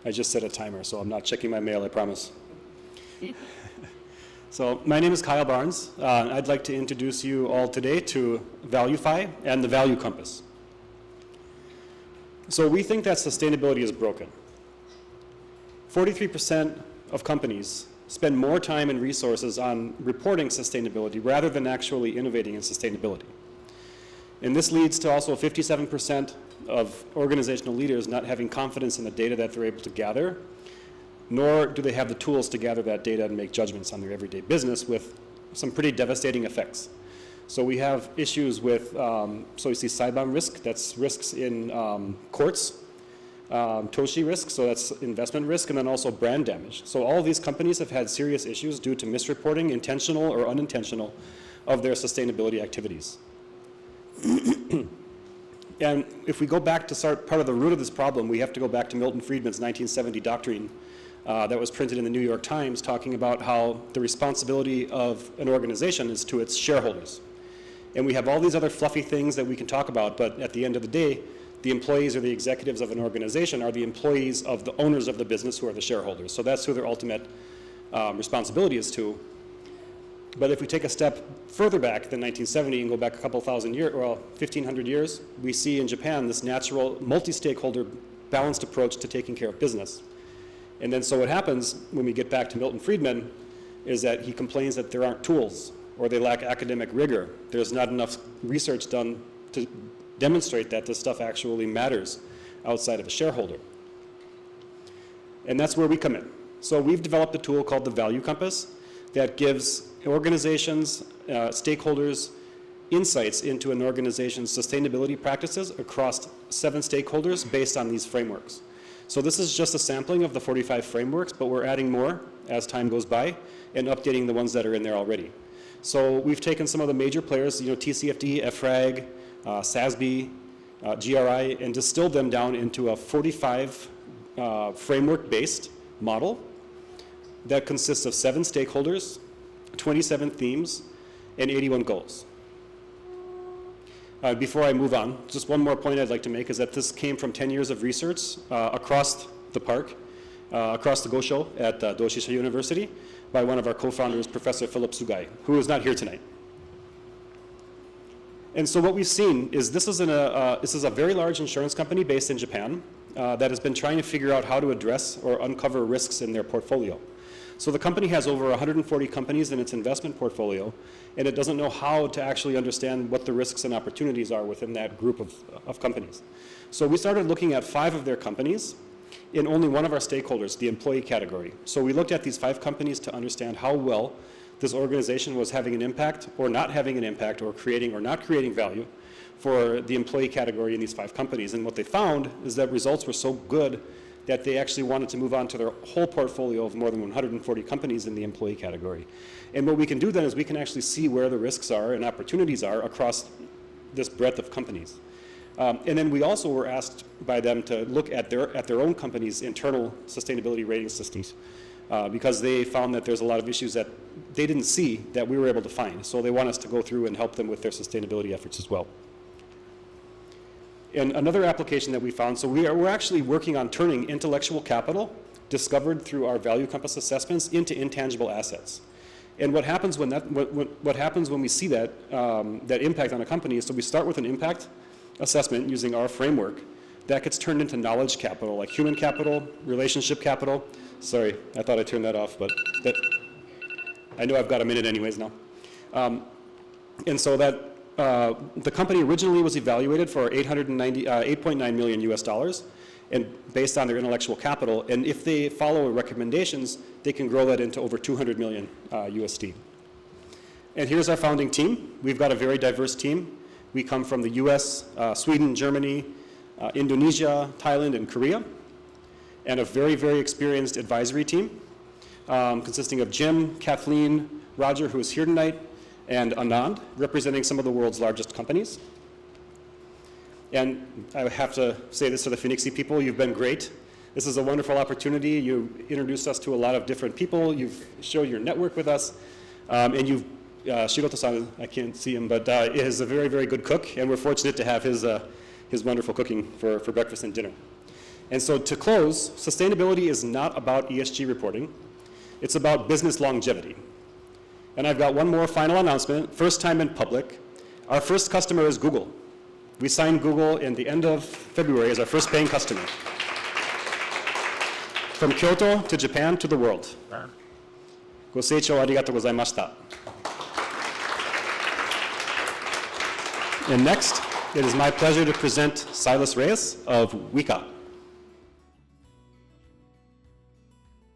I just set a timer, so I'm not checking my mail, I promise. So my name is Kyle Barnes. I'd like to introduce you all today to Valuufy and the ValuuCompass. So we think that sustainability is broken. 43% of companies spend more time and resources on reporting sustainability rather than actually innovating in sustainability. And this leads to also 57% of organizational leaders not having confidence in the data that they're able to gather, nor do they have the tools to gather that data and make judgments on their everyday business, with some pretty devastating effects. So we have issues with, so you see sidebound risk, that's risks in courts, Toshi risk, so that's investment risk, and then also brand damage. So all of these companies have had serious issues due to misreporting, intentional or unintentional, of their sustainability activities. And if we go back to start part of the root of this problem, we have to go back to Milton Friedman's 1970 doctrine that was printed in the New York Times, talking about how the responsibility of an organization is to its shareholders. And we have all these other fluffy things that we can talk about, but at the end of the day, the employees or the executives of an organization are the employees of the owners of the business, who are the shareholders. So that's who their ultimate responsibility is to. But if we take a step further back than 1970 and go back a couple thousand years, well, 1,500 years, we see in Japan this natural multi-stakeholder balanced approach to taking care of business. And then so what happens when we get back to Milton Friedman is that he complains that there aren't tools, or they lack academic rigor. There's not enough research done to demonstrate that this stuff actually matters outside of a shareholder. And that's where we come in. So we've developed a tool called the ValuuCompass that gives organizations, stakeholders, insights into an organization's sustainability practices across 7 stakeholders based on these frameworks. So this is just a sampling of the 45 frameworks, but we're adding more as time goes by and updating the ones that are in there already. So we've taken some of the major players, TCFD, FRAG, SASB, GRI, and distilled them down into a 45 framework-based model that consists of 7 stakeholders, 27 themes, and 81 goals. Before I move on, just one more point I'd like to make is that this came from 10 years of research across the park, across the Gosho at Doshisha University, by one of our co-founders, Professor Philip Sugai, who is not here tonight. And so what we've seen is this is a very large insurance company based in Japan that has been trying to figure out how to address or uncover risks in their portfolio. So the company has over 140 companies in its investment portfolio, and it doesn't know how to actually understand what the risks and opportunities are within that group of companies. So we started looking at 5 of their companies in only one of our stakeholders, the employee category. So we looked at these 5 companies to understand how well this organization was having an impact or not having an impact, or creating or not creating value for the employee category in these 5 companies. And what they found is that results were so good that they actually wanted to move on to their whole portfolio of more than 140 companies in the employee category. And what we can do then is we can actually see where the risks are and opportunities are across this breadth of companies. And then we also were asked by them to look at their own company's internal sustainability rating systems, because they found that there's a lot of issues that they didn't see that we were able to find. So they want us to go through and help them with their sustainability efforts as well. And another application that we found, so we're actually working on turning intellectual capital discovered through our ValuuCompass assessments into intangible assets. And what happens when we see that impact on a company is, so we start with an impact assessment using our framework that gets turned into knowledge capital, like human capital, relationship capital. Sorry, I thought I turned that off, but I know I've got a minute anyways now. And so that the company originally was evaluated for $8.9 million US, and based on their intellectual capital. And if they follow recommendations, they can grow that into over 200 million USD. And here's our founding team. We've got a very diverse team. We come from the US, Sweden, Germany, Indonesia, Thailand, and Korea. And a very, very experienced advisory team consisting of Jim, Kathleen, Roger, who is here tonight, and Anand, representing some of the world's largest companies. And I have to say this to the Phoenixy people, you've been great. This is a wonderful opportunity. You introduced us to a lot of different people. You've showed your network with us. And you've, Shiroto-san, I can't see him, but is a very, very good cook. And we're fortunate to have his wonderful cooking for breakfast and dinner. And so to close, sustainability is not about ESG reporting. It's about business longevity. And I've got one more final announcement, first time in public. Our first customer is Google. We signed Google in the end of February as our first paying customer. From Kyoto to Japan to the world. ご清聴ありがとうございました。And next, it is my pleasure to present Silas Reyes of WICA.